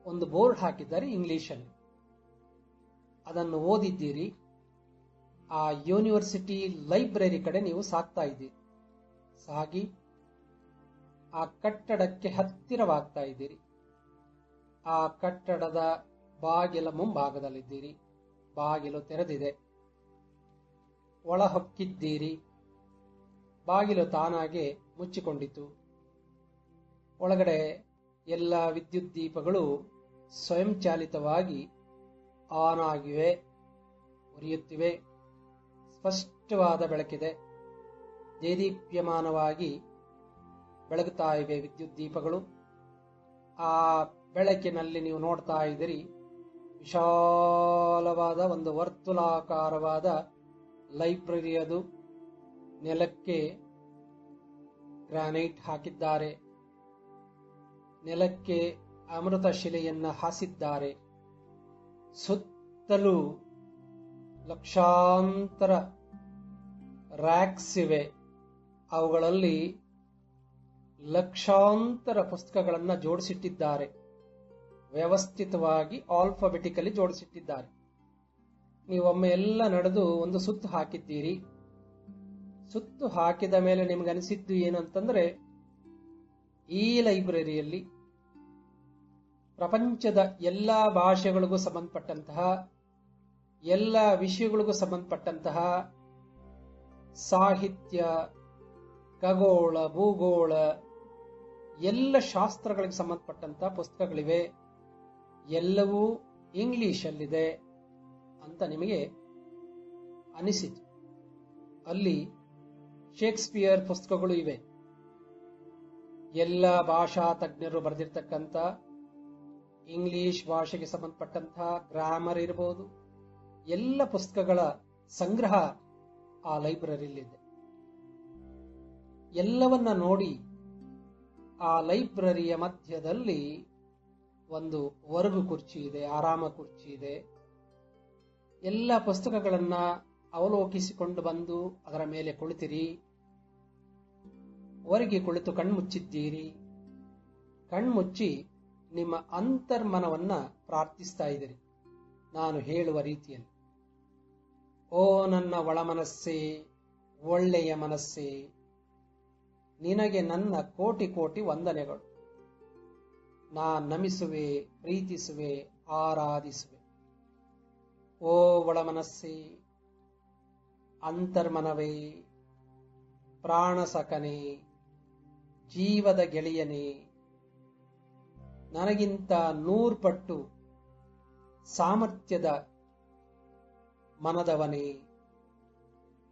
ಒಂದು ಬೋರ್ಡ್ ಹಾಕಿದ್ದಾರೆ ಇಂಗ್ಲಿಷಲ್ಲಿ. ಅದನ್ನು ಓದಿದ್ದೀರಿ. ಆ ಯೂನಿವರ್ಸಿಟಿ ಲೈಬ್ರರಿ ಕಡೆ ನೀವು ಸಾಗ್ತಾ ಇದ್ದೀರಿ. ಸಾಗಿ ಆ ಕಟ್ಟಡಕ್ಕೆ ಹತ್ತಿರವಾಗ್ತಾ ಇದ್ದೀರಿ. ಆ ಕಟ್ಟಡದ ಬಾಗಿಲ ಮುಂಭಾಗದಲ್ಲಿದ್ದೀರಿ. ಬಾಗಿಲು ತೆರೆದಿದೆ. ಒಳ ಹೊಕ್ಕಿದ್ದೀರಿ. ಬಾಗಿಲು ತಾನಾಗೆ ಮುಚ್ಚಿಕೊಂಡಿತು. ಒಳಗಡೆ ಎಲ್ಲ ವಿದ್ಯುತ್ ದೀಪಗಳು ಸ್ವಯಂಚಾಲಿತವಾಗಿ ಆನ್ ಆಗಿವೆ, ಉರಿಯುತ್ತಿವೆ. ಸ್ಪಷ್ಟವಾದ ಬೆಳಕಿದೆ. ದೇದೀಪ್ಯಮಾನವಾಗಿ ಬೆಳಗುತ್ತಾ ಇವೆ ವಿದ್ಯುತ್ ದೀಪಗಳು. ಆ ಬೆಳಕಿನಲ್ಲಿ ನೀವು ನೋಡ್ತಾ ಇದ್ದೀರಿ ವಿಶಾಲವಾದ ಒಂದು ವರ್ತುಲಾಕಾರವಾದ ಲೈಬ್ರರಿ. ಅದು ನೆಲಕ್ಕೆ ಗ್ರಾನೈಟ್ ಹಾಕಿದ್ದಾರೆ. ನೆಲಕ್ಕೆ ಅಮೃತ ಶಿಲೆಯನ್ನ ಹಾಸಿದ್ದಾರೆ. ಸುತ್ತಲೂ ಲಕ್ಷಾಂತರ ರ್ಯಾಕ್ಸ್ ಇವೆ. ಅವುಗಳಲ್ಲಿ ಲಕ್ಷಾಂತರ ಪುಸ್ತಕಗಳನ್ನು ಜೋಡಿಸಿಟ್ಟಿದ್ದಾರೆ. ವ್ಯವಸ್ಥಿತವಾಗಿ ಆಲ್ಫಾಬೆಟಿಕಲಿ ಜೋಡಿಸಿಟ್ಟಿದ್ದಾರೆ. ನೀವೊಮ್ಮೆ ಎಲ್ಲ ನಡೆದು ಒಂದು ಸುತ್ತು ಹಾಕಿದ್ದೀರಿ. ಸುತ್ತು ಹಾಕಿದ ಮೇಲೆ ನಿಮ್ಗನಿಸಿದ್ದು ಏನು ಅಂತಂದ್ರೆ, ಈ ಲೈಬ್ರರಿಯಲ್ಲಿ ಪ್ರಪಂಚದ ಎಲ್ಲಾ ಭಾಷೆಗಳಿಗೂ ಸಂಬಂಧಪಟ್ಟಂತಹ, ಎಲ್ಲ ವಿಷಯಗಳಿಗೂ ಸಂಬಂಧಪಟ್ಟಂತಹ ಸಾಹಿತ್ಯ, ಖಗೋಳ, ಭೂಗೋಳ, ಎಲ್ಲ ಶಾಸ್ತ್ರಗಳಿಗೆ ಸಂಬಂಧಪಟ್ಟಂತಹ ಪುಸ್ತಕಗಳಿವೆ. ಎಲ್ಲವೂ ಇಂಗ್ಲಿಷಲ್ಲಿದೆ ಅಂತ ನಿಮಗೆ ಅನಿಸಿತು. ಅಲ್ಲಿ ಶೇಕ್ಸ್ಪಿಯರ್ ಪುಸ್ತಕಗಳು ಇವೆ. ಎಲ್ಲ ಭಾಷಾ ತಜ್ಞರು ಬರೆದಿರ್ತಕ್ಕಂಥ ಇಂಗ್ಲಿಷ್ ಭಾಷೆಗೆ ಸಂಬಂಧಪಟ್ಟಂತಹ ಗ್ರಾಮರ್ ಇರಬಹುದು, ಎಲ್ಲ ಪುಸ್ತಕಗಳ ಸಂಗ್ರಹ ಆ ಲೈಬ್ರರಿಯಲ್ಲಿದೆ. ಎಲ್ಲವನ್ನ ನೋಡಿ ಆ ಲೈಬ್ರರಿಯ ಮಧ್ಯದಲ್ಲಿ ಒಂದು ವರ್ಗು ಕುರ್ಚಿ ಇದೆ, ಆರಾಮ ಕುರ್ಚಿ ಇದೆ. ಎಲ್ಲ ಪುಸ್ತಕಗಳನ್ನ ಅವಲೋಕಿಸಿಕೊಂಡು ಬಂದು ಅದರ ಮೇಲೆ ಕುಳಿತಿರಿ. ಹೊರಗೆ ಕುಳಿತು ಕಣ್ಮುಚ್ಚಿದ್ದೀರಿ. ಕಣ್ಮುಚ್ಚಿ ನಿಮ್ಮ ಅಂತರ್ಮನವನ್ನ ಪ್ರಾರ್ಥಿಸ್ತಾ ಇದ್ದೀರಿ ನಾನು ಹೇಳುವ ರೀತಿಯಲ್ಲಿ. ಓ ನನ್ನ ಒಳಮನಸ್ಸೇ, ಒಳ್ಳೆಯ ಮನಸ್ಸೇ, ನಿನಗೆ ನನ್ನ ಕೋಟಿ ಕೋಟಿ ವಂದನೆಗಳು. ನಾ ನಮಿಸುವೆ, ಪ್ರೀತಿಸುವೆ, ಆರಾಧಿಸುವೆ. ಓ ಒಳಮನಸ್ಸೇ, ಅಂತರ್ಮನವೇ, ಪ್ರಾಣಸಖನೇ, ಜೀವದ ಗೆಳೆಯನೇ, ನನಗಿಂತ 100 ಪಟ್ಟು ಸಾಮರ್ಥ್ಯದ ಮನದವನೇ,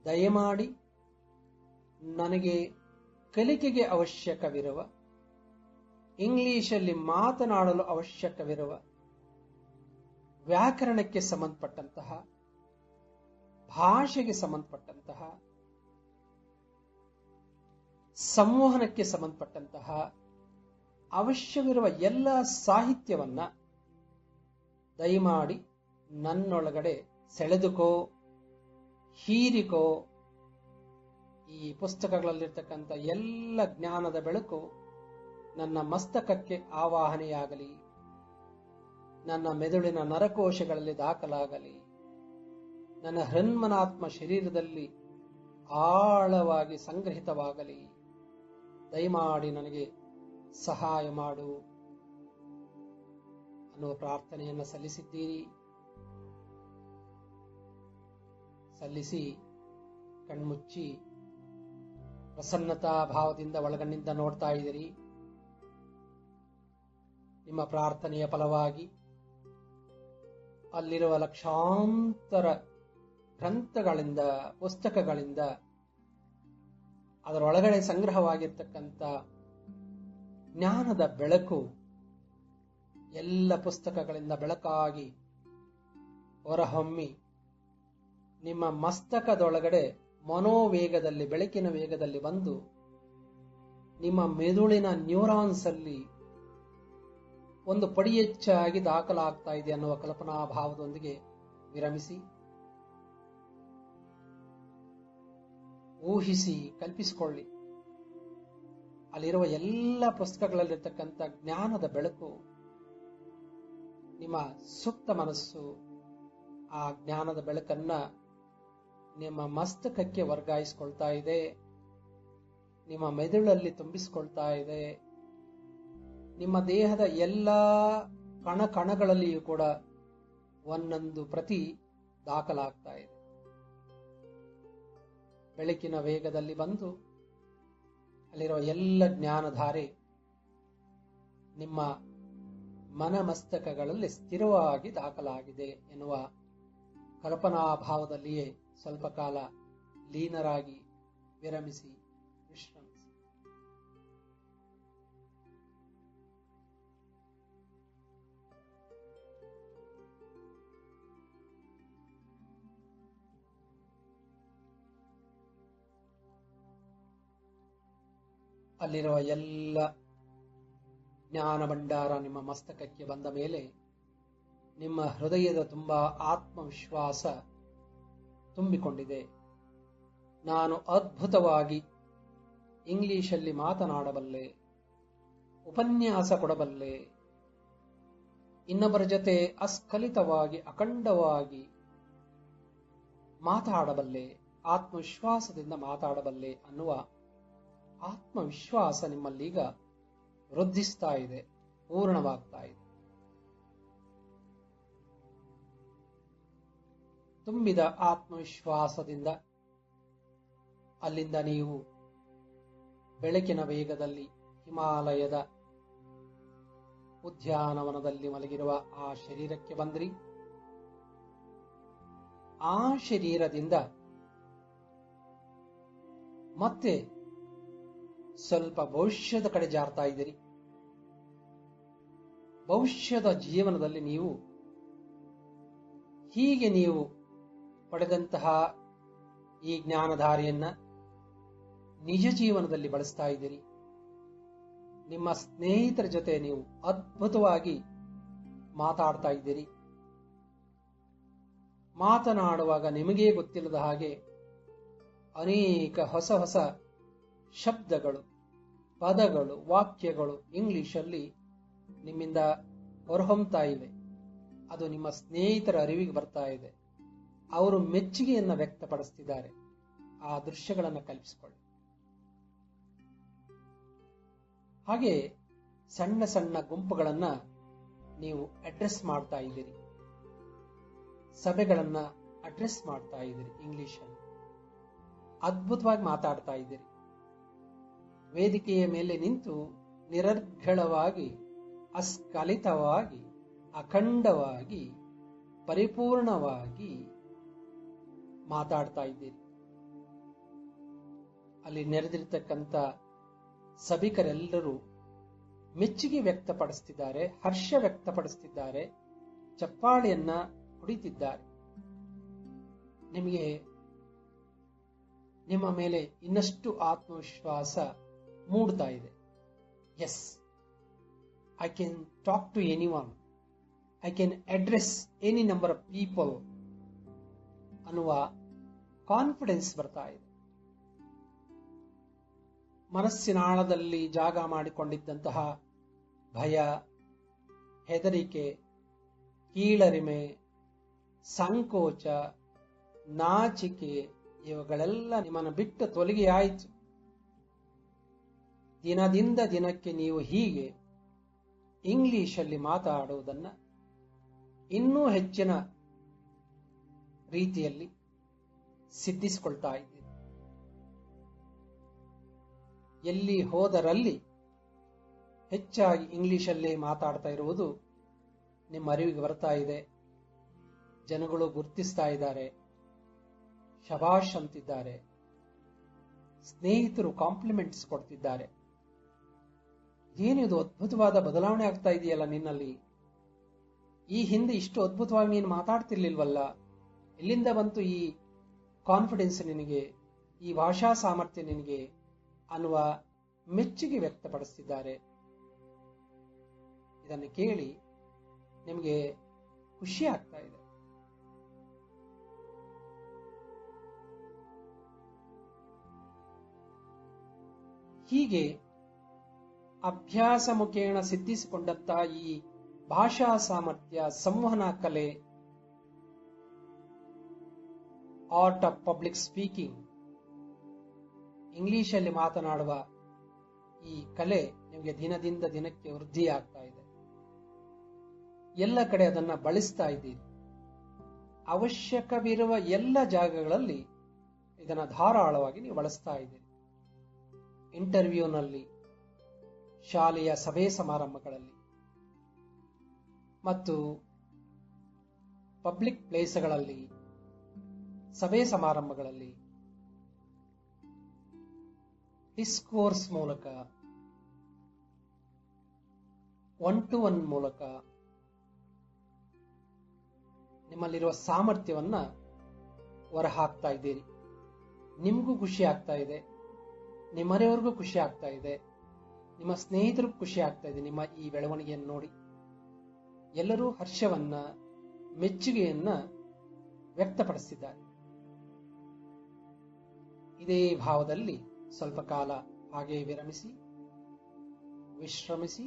ದಯಮಾಡಿ ನನಗೆ ಕಲಿಕೆಗೆ ಅವಶ್ಯಕವಿರುವ, ಇಂಗ್ಲಿಷಲ್ಲಿ ಮಾತನಾಡಲು ಅವಶ್ಯಕವಿರುವ, ವ್ಯಾಕರಣಕ್ಕೆ ಸಂಬಂಧಪಟ್ಟಂತಹ, ಭಾಷೆಗೆ ಸಂಬಂಧಪಟ್ಟಂತಹ, ಸಂವಹನಕ್ಕೆ ಸಂಬಂಧಪಟ್ಟಂತಹ ಅವಶ್ಯವಿರುವ ಎಲ್ಲ ಸಾಹಿತ್ಯವನ್ನ ದಯಮಾಡಿ ನನ್ನೊಳಗಡೆ ಸೆಳೆದುಕೋ, ಹೀರಿಕೋ. ಈ ಪುಸ್ತಕಗಳಲ್ಲಿರ್ತಕ್ಕಂಥ ಎಲ್ಲ ಜ್ಞಾನದ ಬೆಳಕು ನನ್ನ ಮಸ್ತಕಕ್ಕೆ ಆವಾಹನೆಯಾಗಲಿ, ನನ್ನ ಮೆದುಳಿನ ನರಕೋಶಗಳಲ್ಲಿ ದಾಖಲಾಗಲಿ, ನನ್ನ ಹೃನ್ಮನಾತ್ಮ ಶರೀರದಲ್ಲಿ ಆಳವಾಗಿ ಸಂಗ್ರಹಿತವಾಗಲಿ. ದಯಮಾಡಿ ನನಗೆ ಸಹಾಯ ಮಾಡು ಅನ್ನುವ ಪ್ರಾರ್ಥನೆಯನ್ನು ಸಲ್ಲಿಸಿದ್ದೀರಿ. ಸಲ್ಲಿಸಿ ಕಣ್ಮುಚ್ಚಿ ಪ್ರಸನ್ನತಾ ಭಾವದಿಂದ ಒಳಗಣ್ಣಿಂದ ನೋಡ್ತಾ ಇದ್ದೀರಿ. ನಿಮ್ಮ ಪ್ರಾರ್ಥನೆಯ ಫಲವಾಗಿ ಅಲ್ಲಿರುವ ಲಕ್ಷಾಂತರ ಗ್ರಂಥಗಳಿಂದ, ಪುಸ್ತಕಗಳಿಂದ, ಅದರೊಳಗಡೆ ಸಂಗ್ರಹವಾಗಿರ್ತಕ್ಕಂಥ ಜ್ಞಾನದ ಬೆಳಕು ಎಲ್ಲ ಪುಸ್ತಕಗಳಿಂದ ಬೆಳಕಾಗಿ ಹೊರಹೊಮ್ಮಿ ನಿಮ್ಮ ಮಸ್ತಕದೊಳಗಡೆ ಮನೋವೇಗದಲ್ಲಿ, ಬೆಳಕಿನ ವೇಗದಲ್ಲಿ ಬಂದು ನಿಮ್ಮ ಮೆದುಳಿನ ನ್ಯೂರಾನ್ಸ್ ಅಲ್ಲಿ ಒಂದು ಪಡಿ ಹೆಚ್ಚಾಗಿ ದಾಖಲಾಗ್ತಾ ಇದೆ ಅನ್ನುವ ಕಲ್ಪನಾ ಭಾವದೊಂದಿಗೆ ವಿರಮಿಸಿ, ಊಹಿಸಿ, ಕಲ್ಪಿಸಿಕೊಳ್ಳಿ. ಅಲ್ಲಿರುವ ಎಲ್ಲ ಪುಸ್ತಕಗಳಲ್ಲಿರ್ತಕ್ಕಂಥ ಜ್ಞಾನದ ಬೆಳಕು ನಿಮ್ಮ ಸುಪ್ತ ಮನಸ್ಸು ಆ ಜ್ಞಾನದ ಬೆಳಕನ್ನ ನಿಮ್ಮ ಮಸ್ತಕಕ್ಕೆ ವರ್ಗಾಯಿಸಿಕೊಳ್ತಾ ಇದೆ, ನಿಮ್ಮ ಮೆದುಳಲ್ಲಿ ತುಂಬಿಸಿಕೊಳ್ತಾ ಇದೆ. ನಿಮ್ಮ ದೇಹದ ಎಲ್ಲ ಕಣಕಣಗಳಲ್ಲಿಯೂ ಕೂಡ ಒಂದೊಂದು ಪ್ರತಿ ದಾಖಲಾಗ್ತಾ ಇದೆ. ಬೆಳಕಿನ ವೇಗದಲ್ಲಿ ಬಂದು ಅಲ್ಲಿರುವ ಎಲ್ಲ ಜ್ಞಾನಧಾರೆ ನಿಮ್ಮ ಮನಮಸ್ತಕಗಳಲ್ಲಿ ಸ್ಥಿರವಾಗಿ ದಾಖಲಾಗಿದೆ ಎನ್ನುವ ಕಲ್ಪನಾಭಾವದಲ್ಲಿಯೇ ಸ್ವಲ್ಪ ಕಾಲ ಲೀನರಾಗಿ ವಿರಮಿಸಿ, ವಿಶ್ರಮಿಸಿ. ಅಲ್ಲಿರುವ ಎಲ್ಲ ಜ್ಞಾನ ಭಂಡಾರ ನಿಮ್ಮ ಮಸ್ತಕಕ್ಕೆ ಬಂದ ಮೇಲೆ ನಿಮ್ಮ ಹೃದಯದ ತುಂಬ ಆತ್ಮವಿಶ್ವಾಸ ತುಂಬಿಕೊಂಡಿದೆ. ನಾನು ಅದ್ಭುತವಾಗಿ ಇಂಗ್ಲಿಷಲ್ಲಿ ಮಾತನಾಡಬಲ್ಲೆ, ಉಪನ್ಯಾಸ ಕೊಡಬಲ್ಲೆ, ಇನ್ನೊಬ್ಬರ ಜೊತೆ ಅಸ್ಖಲಿತವಾಗಿ ಅಖಂಡವಾಗಿ ಮಾತಾಡಬಲ್ಲೆ, ಆತ್ಮವಿಶ್ವಾಸದಿಂದ ಮಾತಾಡಬಲ್ಲೆ ಅನ್ನುವ ಆತ್ಮವಿಶ್ವಾಸ ನಿಮ್ಮಲ್ಲೀಗ ವೃದ್ಧಿಸ್ತಾ ಇದೆ, ಪೂರ್ಣವಾಗ್ತಾ ಇದೆ. ತುಂಬಿದ ಆತ್ಮವಿಶ್ವಾಸದಿಂದ ಅಲ್ಲಿಂದ ನೀವು ಬೆಳಕಿನ ವೇಗದಲ್ಲಿ ಹಿಮಾಲಯದ ಉದ್ಯಾನವನದಲ್ಲಿ ಮಲಗಿರುವ ಆ ಶರೀರಕ್ಕೆ ಬಂದ್ರಿ. ಆ ಶರೀರದಿಂದ ಮತ್ತೆ ಸ್ವಲ್ಪ ಭವಿಷ್ಯದ ಕಡೆ ಜಾರ್ತಾ ಇದ್ದೀರಿ. ಭವಿಷ್ಯದ ಜೀವನದಲ್ಲಿ ಹೀಗೆ ನೀವು ಪಡೆದಂತಹ ಈ ಜ್ಞಾನಧಾರೆಯನ್ನ ನಿಜ ಜೀವನದಲ್ಲಿ ಬಳಸ್ತಾ ಇದ್ದೀರಿ. ನಿಮ್ಮ ಸ್ನೇಹಿತರ ಜೊತೆ ನೀವು ಅದ್ಭುತವಾಗಿ ಮಾತಾಡ್ತಾ ಇದ್ದೀರಿ. ಮಾತನಾಡುವಾಗ ನಿಮಗೇ ಗೊತ್ತಿಲ್ಲದ ಹಾಗೆ ಅನೇಕ ಹೊಸ ಹೊಸ ಶಬ್ದಗಳು, ಪದಗಳು, ವಾಕ್ಯಗಳು ಇಂಗ್ಲಿಷಲ್ಲಿ ನಿಮ್ಮಿಂದ ಹೊರಹೊಮ್ತಾ ಇವೆ. ಅದು ನಿಮ್ಮ ಸ್ನೇಹಿತರ ಅರಿವಿಗೆ ಬರ್ತಾ ಇದೆ. ಅವರು ಮೆಚ್ಚುಗೆಯನ್ನು ವ್ಯಕ್ತಪಡಿಸ್ತಿದ್ದಾರೆ. ಆ ದೃಶ್ಯಗಳನ್ನು ಕಲ್ಪಿಸಿಕೊಳ್ಳಿ. ಹಾಗೆ ಸಣ್ಣ ಸಣ್ಣ ಗುಂಪುಗಳನ್ನ ನೀವು ಅಡ್ರೆಸ್ ಮಾಡ್ತಾ ಇದ್ದೀರಿ. ಸಭೆಗಳನ್ನ ಅಡ್ರೆಸ್ ಮಾಡ್ತಾ ಇದ್ದೀರಿ. ಇಂಗ್ಲಿಷಲ್ಲಿ ಅದ್ಭುತವಾಗಿ ಮಾತಾಡ್ತಾ ಇದ್ದೀರಿ. ವೇದಿಕೆಯ ಮೇಲೆ ನಿಂತು ನಿರರ್ಗಳವಾಗಿ, ಅಸ್ಖಲಿತವಾಗಿ, ಅಖಂಡವಾಗಿ, ಪರಿಪೂರ್ಣವಾಗಿ ಮಾತಾಡ್ತಾ ಇದ್ದೀರಿ. ಅಲ್ಲಿ ನೆರೆದಿರ್ತಕ್ಕಂಥ ಸಭಿಕರೆಲ್ಲರೂ ಮೆಚ್ಚುಗೆ ವ್ಯಕ್ತಪಡಿಸ್ತಿದ್ದಾರೆ, ಹರ್ಷ ವ್ಯಕ್ತಪಡಿಸ್ತಿದ್ದಾರೆ, ಚಪ್ಪಾಳೆಯನ್ನ ಹೊಡಿತಿದ್ದಾರೆ. ನಿಮಗೆ ನಿಮ್ಮ ಮೇಲೆ ಇನ್ನಷ್ಟು ಆತ್ಮವಿಶ್ವಾಸ ಮೂಡ್ತಾ ಇದೆ. Yes, I can talk to anyone, I can address any number of people ಅನ್ನುವ ಕಾನ್ಫಿಡೆನ್ಸ್ ಬರ್ತಾ ಇದೆ. ಮನಸ್ಸಿನ ಆಳದಲ್ಲಿ ಜಾಗ ಮಾಡಿಕೊಂಡಿದ್ದಂತಹ ಭಯ, ಹೆದರಿಕೆ, ಕೀಳರಿಮೆ, ಸಂಕೋಚ, ನಾಚಿಕೆ ಇವುಗಳೆಲ್ಲ ನಿಮ್ಮನ್ನು ಬಿಟ್ಟು ತೊಲಗಿಯಾಯಿತು. ದಿನದಿಂದ ದಿನಕ್ಕೆ ನೀವು ಹೀಗೆ ಇಂಗ್ಲಿಷಲ್ಲಿ ಮಾತಾಡುವುದನ್ನ ಇನ್ನೂ ಹೆಚ್ಚಿನ ರೀತಿಯಲ್ಲಿ ಸಿದ್ಧಿಸಿಕೊಳ್ತಾ ಇದ್ದೀರಿ. ಎಲ್ಲಿ ಹೋದರಲ್ಲಿ ಹೆಚ್ಚಾಗಿ ಇಂಗ್ಲಿಷಲ್ಲೇ ಮಾತಾಡ್ತಾ ಇರುವುದು ನಿಮ್ಮ ಅರಿವಿಗೆ ಬರ್ತಾ ಇದೆ. ಜನಗಳು ಗುರ್ತಿಸ್ತಾ ಇದ್ದಾರೆ, ಶಬಾಷ್ ಅಂತಿದ್ದಾರೆ, ಸ್ನೇಹಿತರು ಕಾಂಪ್ಲಿಮೆಂಟ್ಸ್ ಕೊಡ್ತಿದ್ದಾರೆ. ಏನಿದು ಅದ್ಭುತವಾದ ಬದಲಾವಣೆ ಆಗ್ತಾ ಇದೆಯಲ್ಲ ನಿನ್ನಲ್ಲಿ, ಈ ಹಿಂದೆ ಇಷ್ಟು ಅದ್ಭುತವಾಗಿ ನೀನು ಮಾತಾಡ್ತಿರ್ಲಿಲ್ವಲ್ಲ, ಎಲ್ಲಿಂದ ಬಂತು ಈ ಕಾನ್ಫಿಡೆನ್ಸ್ ನಿನಗೆ, ಈ ಭಾಷಾ ಸಾಮರ್ಥ್ಯ ನಿನಗೆ ಅನ್ನುವ ಮೆಚ್ಚುಗೆ ವ್ಯಕ್ತಪಡಿಸ್ತಿದ್ದಾರೆ. ಇದನ್ನು ಕೇಳಿ ನಿಮಗೆ ಖುಷಿ ಆಗ್ತಾ ಇದೆ. ಹೀಗೆ ಅಭ್ಯಾಸ ಮುಖೇಣ ಸಿದ್ಧಿಸಿಕೊಂಡಂತಹ ಈ ಭಾಷಾ ಸಾಮರ್ಥ್ಯ, ಸಂವಹನ ಕಲೆ, ಆರ್ಟ್ ಆಫ್ ಪಬ್ಲಿಕ್ ಸ್ಪೀಕಿಂಗ್, ಇಂಗ್ಲಿಷಲ್ಲಿ ಮಾತನಾಡುವ ಈ ಕಲೆ ನಿಮಗೆ ದಿನದಿಂದ ದಿನಕ್ಕೆ ವೃದ್ಧಿ ಆಗ್ತಾ ಇದೆ. ಎಲ್ಲ ಕಡೆ ಅದನ್ನ ಬಳಸ್ತಾ ಇದ್ದೀರಿ. ಅವಶ್ಯಕವಿರುವ ಎಲ್ಲ ಜಾಗಗಳಲ್ಲಿ ಇದನ್ನ ಧಾರಾಳವಾಗಿ ನೀವು ಬಳಸ್ತಾ ಇದ್ದೀರಿ. ಇಂಟರ್ವ್ಯೂನಲ್ಲಿ, ಶಾಲೆಯ ಸಭೆ ಸಮಾರಂಭಗಳಲ್ಲಿ ಮತ್ತು ಪಬ್ಲಿಕ್ ಪ್ಲೇಸ್ಗಳಲ್ಲಿ, ಸಭೆ ಸಮಾರಂಭಗಳಲ್ಲಿ, ಡಿಸ್ಕೋರ್ಸ್ ಮೂಲಕ, ಒನ್ ಟು ಒನ್ ಮೂಲಕ ನಿಮ್ಮಲ್ಲಿರುವ ಸಾಮರ್ಥ್ಯವನ್ನ ಹೊರಹಾಕ್ತಾ ಇದ್ದೀರಿ. ನಿಮಗೂ ಖುಷಿ ಆಗ್ತಾ ಇದೆ, ನಿಮ್ಮರೆಯವರಿಗೂ ಖುಷಿ ಆಗ್ತಾ ಇದೆ, ನಿಮ್ಮ ಸ್ನೇಹಿತರಿಗೂ ಖುಷಿ ಆಗ್ತಾ ಇದೆ. ನಿಮ್ಮ ಈ ಬೆಳವಣಿಗೆಯನ್ನು ನೋಡಿ ಎಲ್ಲರೂ ಹರ್ಷವನ್ನ, ಮೆಚ್ಚುಗೆಯನ್ನ ವ್ಯಕ್ತಪಡಿಸಿದ್ದಾರೆ. ಇದೇ ಭಾವದಲ್ಲಿ ಸ್ವಲ್ಪ ಕಾಲ ಹಾಗೆ ವಿಶ್ರಮಿಸಿ.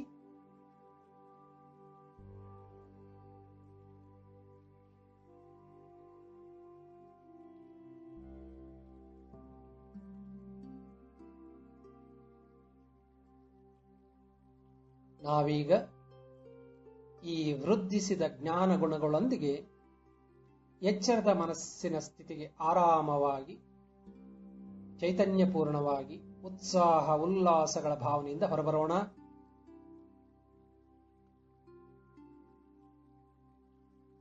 ನಾವೀಗ ಈ ವೃದ್ಧಿಸಿದ ಜ್ಞಾನ ಗುಣಗಳೊಂದಿಗೆ ಎಚ್ಚರದ ಮನಸ್ಸಿನ ಸ್ಥಿತಿಗೆ ಆರಾಮವಾಗಿ, ಚೈತನ್ಯಪೂರ್ಣವಾಗಿ, ಉತ್ಸಾಹ ಉಲ್ಲಾಸಗಳ ಭಾವನೆಯಿಂದ ಹೊರಬರೋಣ.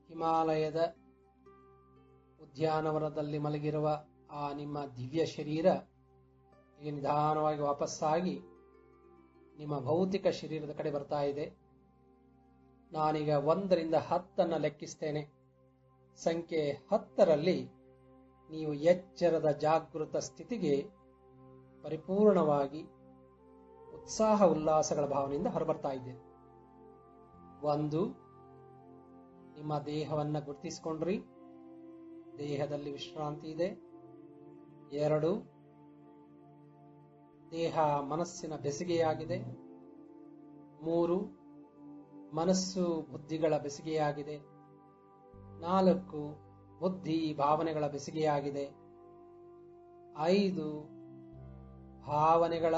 ಹಿಮಾಲಯದ ಉದ್ಯಾನವನದಲ್ಲಿ ಮಲಗಿರುವ ಆ ನಿಮ್ಮ ದಿವ್ಯ ಶರೀರ ಈಗ ನಿಧಾನವಾಗಿ ವಾಪಸ್ಸಾಗಿ ನಿಮ್ಮ ಭೌತಿಕ ಶರೀರದ ಕಡೆ ಬರ್ತಾ ಇದೆ. ನಾನೀಗ 1 ರಿಂದ 10 ಲೆಕ್ಕಿಸ್ತೇನೆ. ಸಂಖ್ಯೆ 10ರಲ್ಲಿ ನೀವು ಎಚ್ಚರದ ಜಾಗೃತ ಸ್ಥಿತಿಗೆ ಪರಿಪೂರ್ಣವಾಗಿ ಉತ್ಸಾಹ ಉಲ್ಲಾಸಗಳ ಭಾವನೆಯಿಂದ ಹೊರಬರ್ತಾ ಇದ್ದೇನೆ. 1, ನಿಮ್ಮ ದೇಹವನ್ನು ಗುರುತಿಸಿಕೊಂಡ್ರಿ, ದೇಹದಲ್ಲಿ ವಿಶ್ರಾಂತಿ ಇದೆ. 2, ದೇಹ ಮನಸ್ಸಿನ ಬೆಸುಗೆಯಾಗಿದೆ. 3, ಮನಸ್ಸು ಬುದ್ಧಿಗಳ ಬೆಸುಗೆಯಾಗಿದೆ. 4, ಬುದ್ಧಿ ಭಾವನೆಗಳ ಬೆಸುಗೆಯಾಗಿದೆ. 5, ಭಾವನೆಗಳ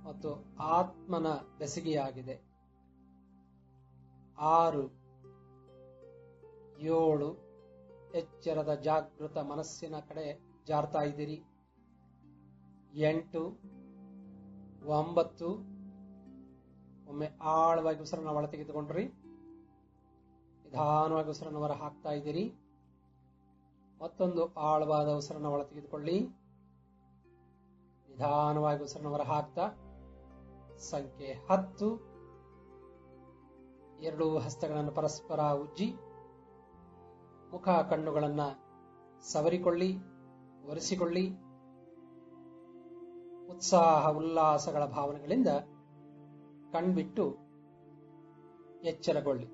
ಮತ್ತು ಆತ್ಮನ ಬೆಸುಗೆಯಾಗಿದೆ. 6, 7 ಎಚ್ಚರದ ಜಾಗೃತ ಮನಸ್ಸಿನ ಕಡೆ ಜಾರ್ತಾ ಇದ್ದೀರಿ. 8, 9 ಒಮ್ಮೆ ಆಳವಾಗಿ ಉಸಿರನ್ನು ಒಳ ತೆಗೆದುಕೊಂಡ್ರಿ, ನಿಧಾನವಾಗಿ ಉಸಿರನ್ನು ಹೊರ ಹಾಕ್ತಾ ಇದ್ದೀರಿ. ಮತ್ತೊಂದು ಆಳವಾದ ಉಸಿರನ್ನು ಒಳ ತೆಗೆದುಕೊಳ್ಳಿ, ನಿಧಾನವಾಗಿ ಉಸಿರನ್ನು ಹೊರ ಹಾಕ್ತಾ. ಸಂಖ್ಯೆ 10, 2 ಹಸ್ತಗಳನ್ನು ಪರಸ್ಪರ ಉಜ್ಜಿ, ಮುಖ ಕಣ್ಣುಗಳನ್ನ ಸವರಿಕೊಳ್ಳಿ, ಒರೆಸಿಕೊಳ್ಳಿ. ಉತ್ಸಾಹ ಉಲ್ಲಾಸಗಳ ಭಾವನೆಗಳಿಂದ ಕಣ್ಬಿಟ್ಟು ಎಚ್ಚರಗೊಳ್ಳಿ.